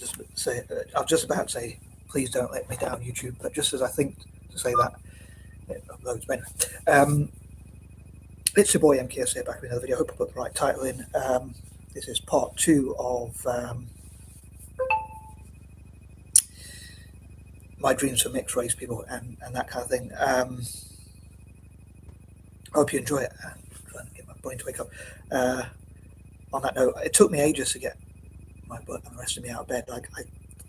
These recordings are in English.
I was just about to say, please don't let me down, YouTube. But just as I think to say that, it uploads. But anyway, it's your boy M.K.S here, back with another video. I hope I put the right title in. This is part 2 of my dreams for mixed race people and that kind of thing. I hope you enjoy it. I'm trying to get my brain to wake up. On that note, it took me ages to get my butt and the rest of me out of bed. Like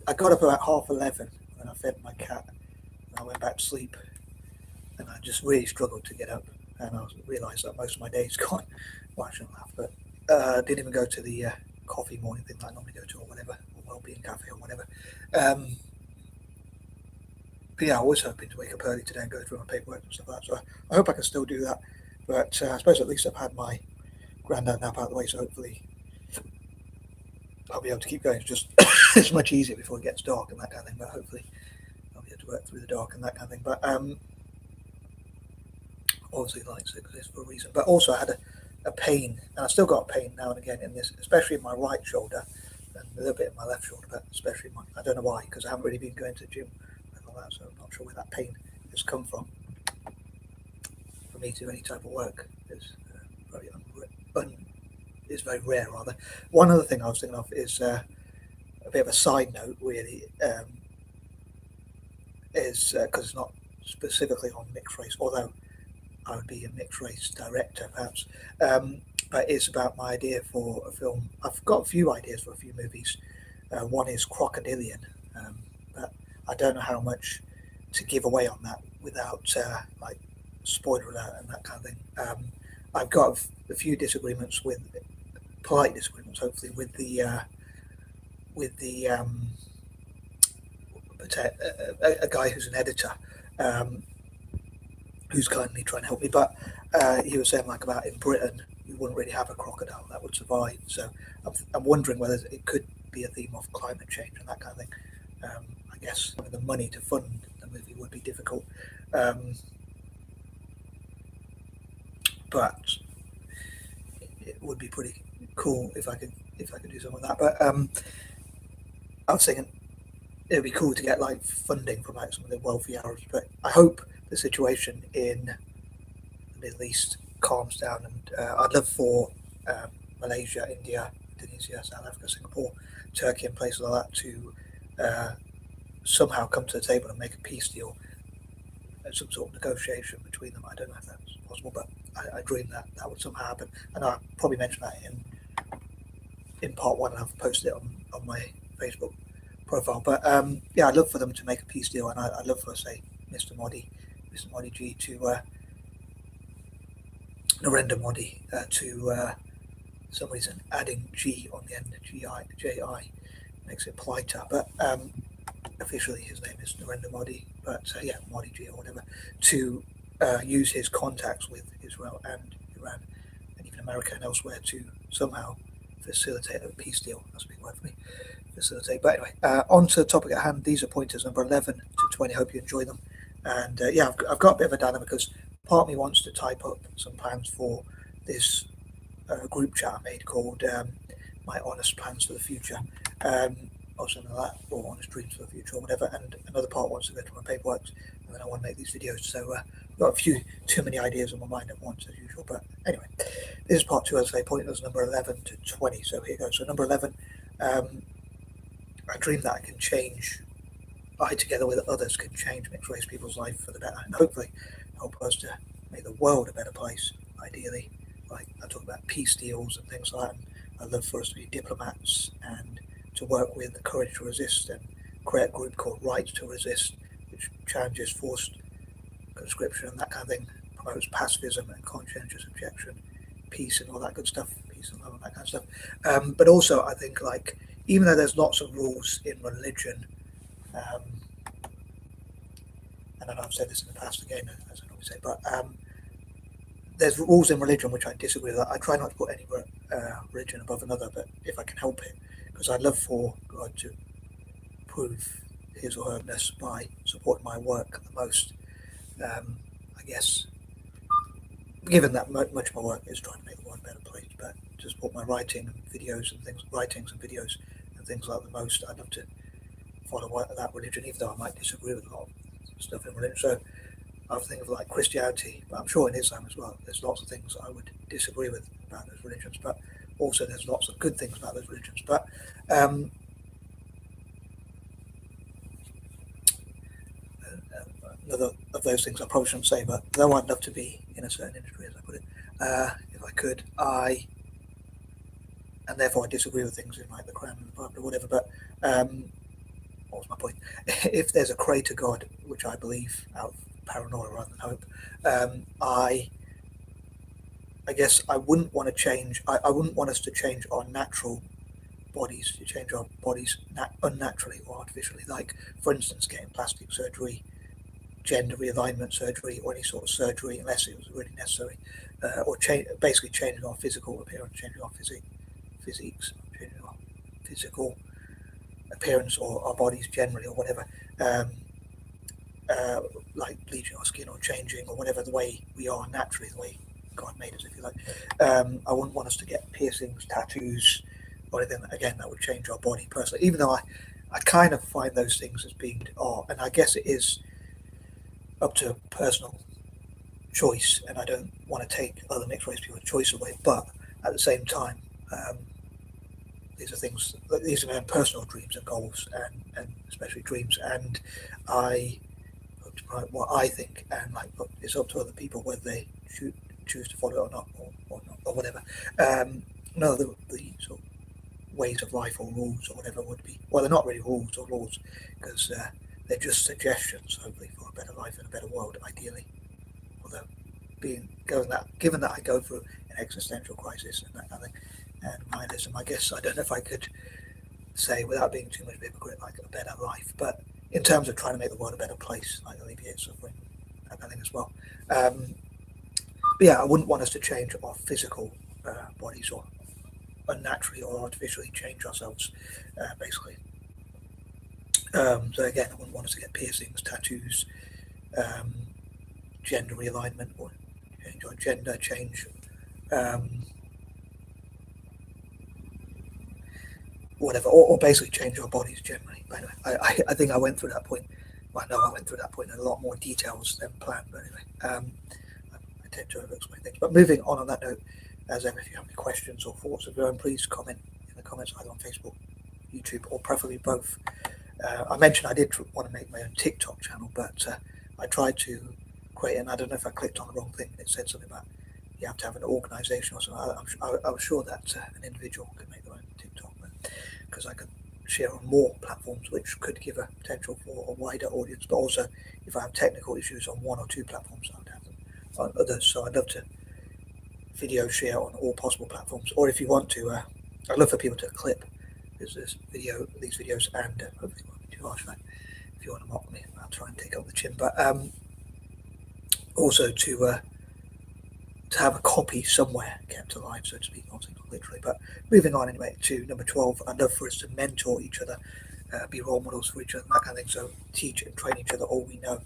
I got up about 11:30 and I fed my cat and I went back to sleep, and I just really struggled to get up, and I realised that most of my day's gone. Well, I shouldn't laugh, but didn't even go to the coffee morning thing that I normally go to, or whatever, or Wellbeing Cafe or whatever. But yeah, I was hoping to wake up early today and go through my paperwork and stuff like that, so I hope I can still do that. But I suppose at least I've had my granddad nap out of the way, so hopefully I'll be able to keep going. It's just it's much easier before it gets dark and that kind of thing, but hopefully I'll be able to work through the dark and that kind of thing. But obviously lights exist for a reason. But also I had a pain, and I still got pain now and again in this, especially in my right shoulder and a little bit in my left shoulder, but especially I don't know why, because I haven't really been going to the gym and all that, so I'm not sure where that pain has come from. For me to do any type of work is is very rare, rather. One other thing I was thinking of is a bit of a side note, really, is because it's not specifically on mixed race, although I would be a mixed race director, perhaps. But it's about my idea for a film. I've got a few ideas for a few movies. One is Crocodilian, but I don't know how much to give away on that without like spoiler alert and that kind of thing. I've got a few disagreements with, polite disagreements, hopefully, with the a guy who's an editor, who's kindly trying to help me. But he was saying, like, about in Britain you wouldn't really have a crocodile that would survive. So I'm wondering whether it could be a theme of climate change and that kind of thing. I guess the money to fund the movie would be difficult, but it would be pretty cool if I could do something like that. But I was thinking it would be cool to get like funding from like some of the wealthy Arabs. But I hope the situation in the Middle East calms down, and I'd love for Malaysia, India, Indonesia, South Africa, Singapore, Turkey, and places like that to somehow come to the table and make a peace deal, some sort of negotiation between them. I don't know if that's possible, but I dream that would somehow happen, and I probably mentioned that in part 1, and I've posted it on my Facebook profile. But yeah, I'd love for them to make a peace deal, and I'd love for, say, Mr. Modi G to Narendra Modi to some reason adding G on the end, JI makes it politer, but officially his name is Narendra Modi, but yeah, Modi G or whatever, to use his contacts with Israel and Iran and even America and elsewhere to somehow facilitate a peace deal. That's a big word for me, facilitate. But anyway, on to the topic at hand. These are pointers number 11 to 20. Hope you enjoy them. And yeah, I've got a bit of a dilemma, because part of me wants to type up some plans for this group chat I made called My Honest Plans for the Future, or something like that, or Honest Dreams for the Future, or whatever. And another part wants to go to my paperwork, and then I want to make these videos. So I've got too many ideas on my mind at once, as usual. But anyway, this is part 2, as I say, pointers number 11 to 20. So here goes. So number 11, I dream that I can change, I together with others can change mixed race people's life for the better, and hopefully help us to make the world a better place, ideally. Like, I talk about peace deals and things like that, and I'd love for us to be diplomats and to work with the Courage to Resist and create a group called Right to Resist, which challenges forced conscription and that kind of thing, promotes pacifism and conscientious objection, peace and all that good stuff, peace and love and that kind of stuff. But also, I think, like, even though there's lots of rules in religion, and I know I've said this in the past again, as I normally say, but there's rules in religion which I disagree with. I try not to put any religion above another, but if I can help it, because I'd love for God to prove his or her ness by supporting my work the most. I guess, given that much of my work is trying to make the world a better place, but to support my writing and videos and things, and things like the most. I'd love to follow that religion, even though I might disagree with a lot of stuff in religion. So I think of like Christianity, but I'm sure in Islam as well, there's lots of things I would disagree with about those religions, but also there's lots of good things about those religions. But another of those things I probably shouldn't say, but though I'd love to be in a certain industry, as I put it, if I could, and therefore I disagree with things in like the Quran and the Bible or whatever. But what was my point? If there's a creator God, which I believe out of paranoia rather than hope, I guess I wouldn't want to change. I wouldn't want us to change our natural bodies, to change our bodies unnaturally or artificially. Like, for instance, getting plastic surgery, gender realignment surgery, or any sort of surgery, unless it was really necessary, or basically changing our physical appearance, changing our physiques, changing our physical appearance or our bodies generally, or whatever. Like bleaching our skin or changing or whatever the way we are naturally, the way God made us, if you like. I wouldn't want us to get piercings, tattoos, or anything. Again, that would change our body personally. Even though I kind of find those things as being art, and I guess it is up to personal choice, and I don't want to take other mixed race people's choice away. But at the same time, these are things. These are my own personal dreams and goals, and especially dreams. And I what I think, and like, look, it's up to other people whether they choose to follow it or not, or whatever. No, the sort of ways of life or rules or whatever would be, well, they're not really rules or laws, because they're just suggestions, hopefully, for a better life and a better world, ideally. Although, given that I go through an existential crisis and that kind of thing, and nihilism, I guess I don't know if I could say, without being too much of a hypocrite, like a better life. But in terms of trying to make the world a better place, like alleviate suffering, that kind of thing as well. But yeah, I wouldn't want us to change our physical bodies, or unnaturally or artificially change ourselves, basically. So again, I wouldn't want us to get piercings, tattoos, gender realignment, or change our gender, change whatever, or basically change our bodies generally. But anyway, I think I went through that point. Well, I know I went through that point in a lot more details than planned. But anyway, I tend to over-explain things. But moving on that note, as ever, if you have any questions or thoughts of your own, please comment in the comments either on Facebook, YouTube, or preferably both. I mentioned I did want to make my own TikTok channel, but I tried to create it, and I don't know if I clicked on the wrong thing. It said something about you have to have an organisation or something. I was sure that an individual could make their own TikTok, because I could share on more platforms, which could give a potential for a wider audience. But also, if I have technical issues on one or two platforms, I would have them on others. So I'd love to video share on all possible platforms. Or if you want to, I'd love for people to clip these videos, and hopefully it won't be too harsh. If you want to mock me, I'll try and take up the chin. But also to have a copy somewhere kept alive, so to speak, obviously not literally. But moving on anyway to number 12, I'd love for us to mentor each other, be role models for each other, that kind of thing. So teach and train each other all we know,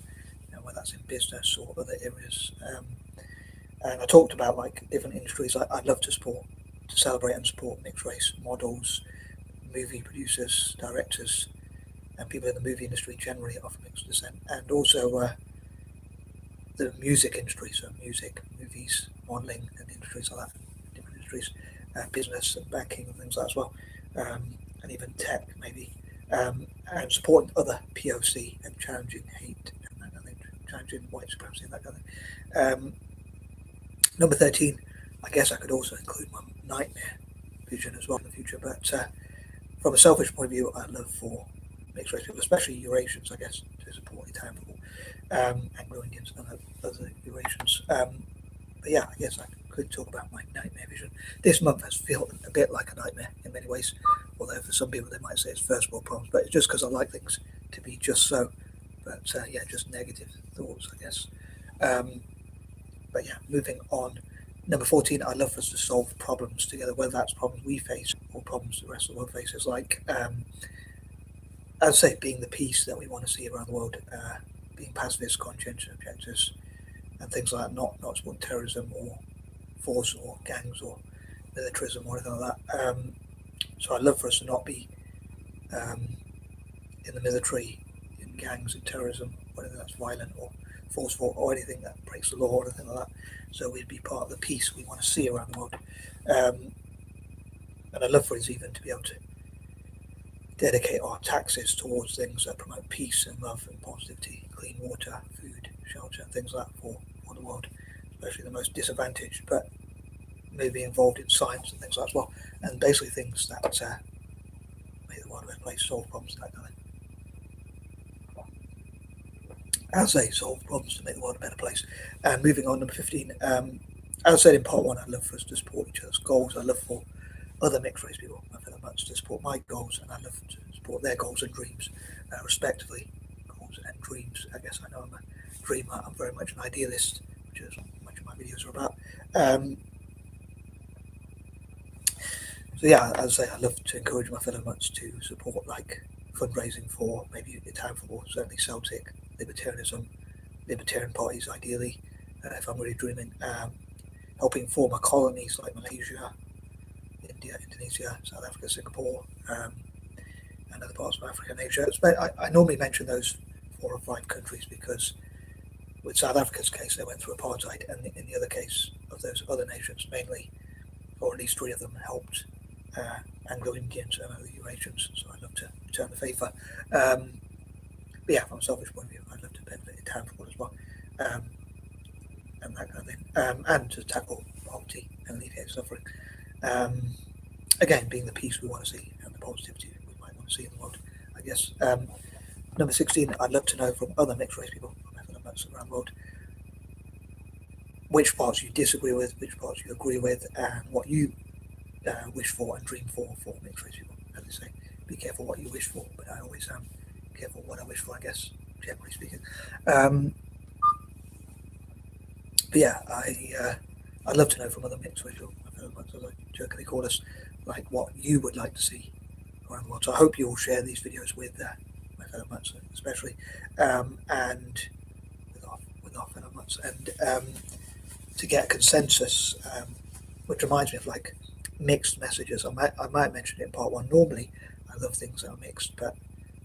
whether that's in business or other areas. And I talked about like different industries. I'd love to celebrate and support mixed race models, movie producers, directors, and people in the movie industry generally of mixed descent, and also the music industry, so music, movies, modelling, and industries like that, different industries, business and banking and things like that as well, and even tech maybe, and supporting other POC and challenging hate and that kind of thing, challenging white supremacy and that kind of thing. Number 13, I guess I could also include my nightmare vision as well in the future, but from a selfish point of view, I'd love for mixed race people, especially Eurasians, I guess, to support Italian people, Anglo-Indians and other Eurasians. But yeah, I guess I could talk about my nightmare vision. This month has felt a bit like a nightmare in many ways, although for some people they might say it's first world problems, but it's just because I like things to be just so. But yeah, just negative thoughts, I guess. But yeah, moving on. Number 14, I'd love for us to solve problems together, whether that's problems we face or problems the rest of the world faces. Like, as I say, being the peace that we want to see around the world, being pacifists, conscientious objectors, and things like that, not supporting terrorism or force or gangs or militarism or anything like that. So I'd love for us to not be in the military, in gangs, in terrorism, whether that's violent or forceful or anything that breaks the law or anything like that. So we'd be part of the peace we want to see around the world. And I'd love for us even to be able to dedicate our taxes towards things that promote peace and love and positivity, clean water, food, shelter, and things like that for the world, especially the most disadvantaged, but maybe involved in science and things like that as well. And basically things that make the world a better place, solve problems, that kind of thing. As they solve problems to make the world a better place. And moving on, number 15, as I said in part 1, I'd love for us to support each other's goals. I'd love for other mixed race people, my fellow Mutts, to support my goals, and I'd love to support their goals and dreams, respectively. Goals and dreams. I guess I know I'm a dreamer. I'm very much an idealist, which is what much of my videos are about. So yeah, as I say, I'd love to encourage my fellow Mutts to support like fundraising for maybe Italian football, certainly Celtic, libertarianism, libertarian parties ideally, if I'm really dreaming, helping former colonies like Malaysia, India, Indonesia, South Africa, Singapore, and other parts of Africa and Asia. I normally mention those 4 or 5 countries because with South Africa's case, they went through apartheid, and in the other case of those other nations, mainly, or at least 3 of them, helped Anglo-Indians and other Eurasians, so I'd love to return the favour. But yeah, from a selfish point of view, I'd love to benefit Italian football as well, and that kind of thing, and to tackle poverty and alleviate suffering. Again, being the peace we want to see and the positivity we might want to see in the world, I guess. Number 16, I'd love to know from other mixed race people, around the world, which parts you disagree with, which parts you agree with, and what you wish for and dream for mixed race people. As they say, be careful what you wish for, but I always am careful what I wish for, I guess, generally speaking. But yeah, I'd love to know from other mixed race people, as I jokingly call us, like what you would like to see around the world. So I hope you all share these videos with my fellow Mutts, especially, and with our fellow Mutts, and to get a consensus, which reminds me of like mixed messages. I might mention it in part 1. Normally, I love things that are mixed, but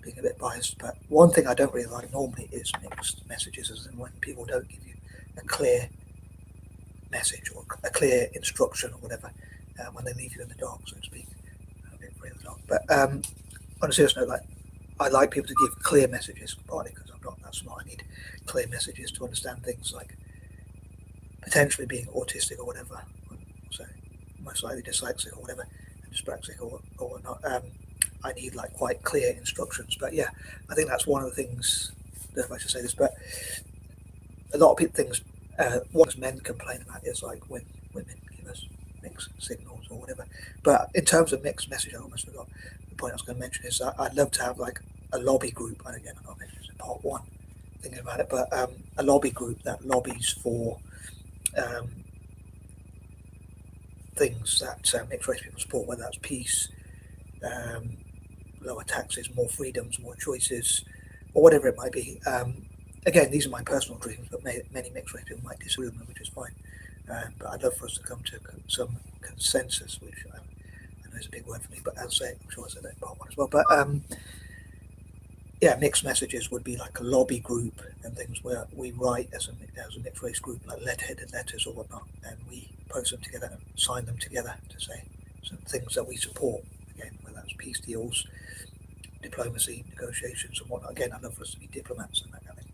being a bit biased. But one thing I don't really like normally is mixed messages, as in when people don't give you a clear message or a clear instruction or whatever, when they leave you in the dark, so to speak. A bit afraid of the dark. But on a serious note, like I like people to give clear messages, partly because I'm not that smart. I need clear messages to understand things like potentially being autistic or whatever, so most likely dyslexic or whatever, and dyspraxic or whatnot. I need like quite clear instructions. But yeah, I think that's one of the things. I don't know if I should say this, but a lot of people things what men complain about is like when women give us mixed signals or whatever. But in terms of mixed message, I almost forgot the point I was going to mention is that I'd love to have like a lobby group, and again, I'm not mentioning this in part 1, thinking about it, but a lobby group that lobbies for things that mixed race people support, whether that's peace, lower taxes, more freedoms, more choices, or whatever it might be. Again, these are my personal dreams, but many mixed race people might disagree with them, which is fine. But I'd love for us to come to some consensus, which I know is a big word for me, but as I say, I'm sure I said that in part 1 as well. But yeah, mixed messages would be like a lobby group and things where we write as a mixed race group, like letter-headed letters or whatnot, and we post them together and sign them together to say some things that we support. Again, whether that's peace deals, diplomacy, negotiations, and whatnot. Again, I'd love for us to be diplomats and that kind of thing,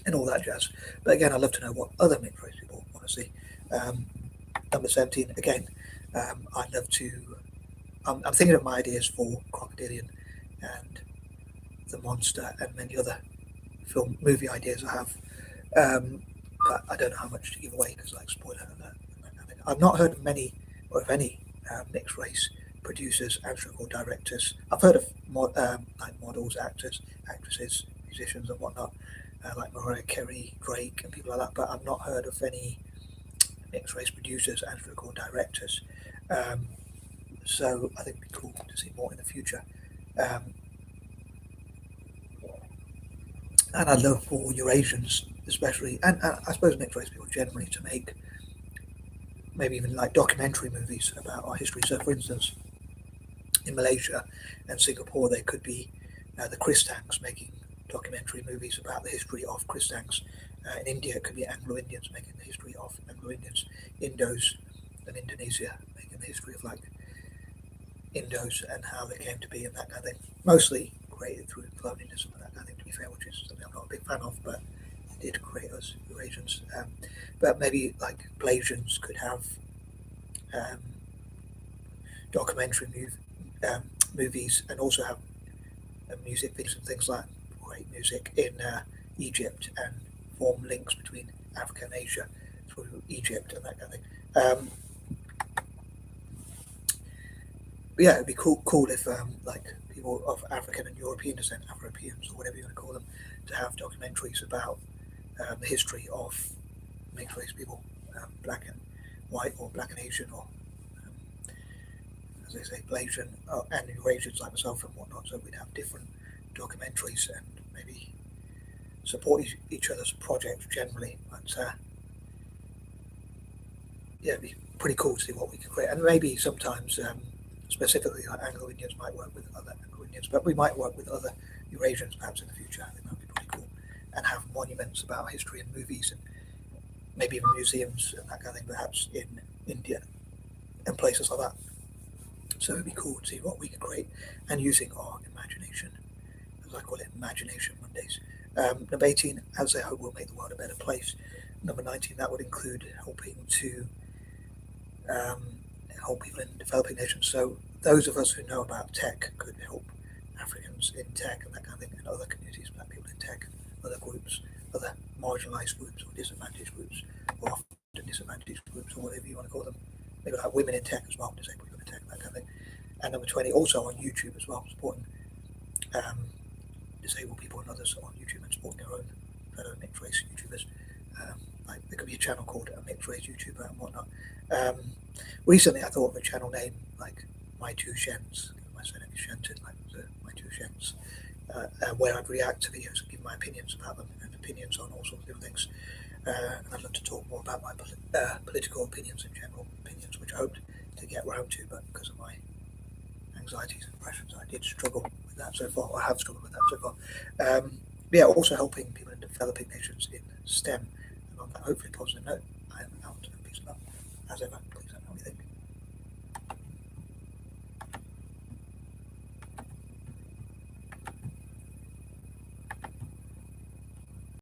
and all that jazz. But again, I'd love to know what other mixed race people want to see. Number 17, again, I'd love to. I'm thinking of my ideas for Crocodilian and The Monster and many other movie ideas I have, but I don't know how much to give away because I spoiler that. I've not heard of many or of any mixed race producers, actors, or directors. I've heard of like models, actors, actresses, musicians, and whatnot, like Mariah Carey, Drake, and people like that. But I've not heard of any mixed race producers, actors, or directors. So I think it'd be cool to see more in the future. And I'd love for Eurasians, especially, and I suppose mixed race people generally, to make maybe even like documentary movies about our history. So, for instance, in Malaysia and Singapore, there could be the Kristangs making documentary movies about the history of Kristangs. In India, it could be Anglo-Indians making the history of Anglo-Indians, Indos and Indonesia making the history of like Indos and how they came to be and that kind of thing. Mostly created through colonialism and that kind of thing, to be fair, which is something I'm not a big fan of, but it did create us Eurasians. But maybe like Blasians could have um, documentary movies and also have music videos and things like great music in Egypt and form links between Africa and Asia through Egypt and that kind of thing. But yeah, it'd be cool if like people of African and European descent, Afro-Europeans or whatever you want to call them, to have documentaries about the history of mixed race people, black and white or black and Asian or as they say, Blasian and Eurasians like myself and whatnot. So we'd have different documentaries and maybe support each other's projects generally. But yeah, it'd be pretty cool to see what we could create. And maybe sometimes, specifically, like Anglo-Indians might work with other Anglo-Indians, but we might work with other Eurasians perhaps in the future. I think that would be pretty cool. And have monuments about history and movies and maybe even museums and that kind of thing, perhaps in India and places like that. So it'd be cool to see what we could create and using our imagination, as I call it, Imagination Mondays. Number 18, as I hope will make the world a better place. Number 19, that would include helping to help people in developing nations. So those of us who know about tech could help Africans in tech and that kind of thing, and other communities, black people in tech, other groups, other marginalised groups or disadvantaged groups, or often disadvantaged groups, or whatever you want to call them. Maybe like women in tech as well, disabled people in tech, that kind of thing. And number 20, also on YouTube as well, supporting disabled people and others on YouTube and supporting their own fellow mixed race YouTubers. Like there could be a channel called a mixed race YouTuber and whatnot. Recently, I thought of a channel name like My Two Shens. My surname is Shenton, like My Two Shens, where I'd react to videos and give my opinions about them and opinions on all sorts of different things. And I'd love to talk more about my political opinions and general opinions, which I hoped to get around to, but because of my anxieties and depressions, I did struggle with that so far. I have struggled with that so far. Yeah, also helping people in developing nations in STEM. And on that hopefully positive note, I am out and peace and love. As ever, please let me know what you think.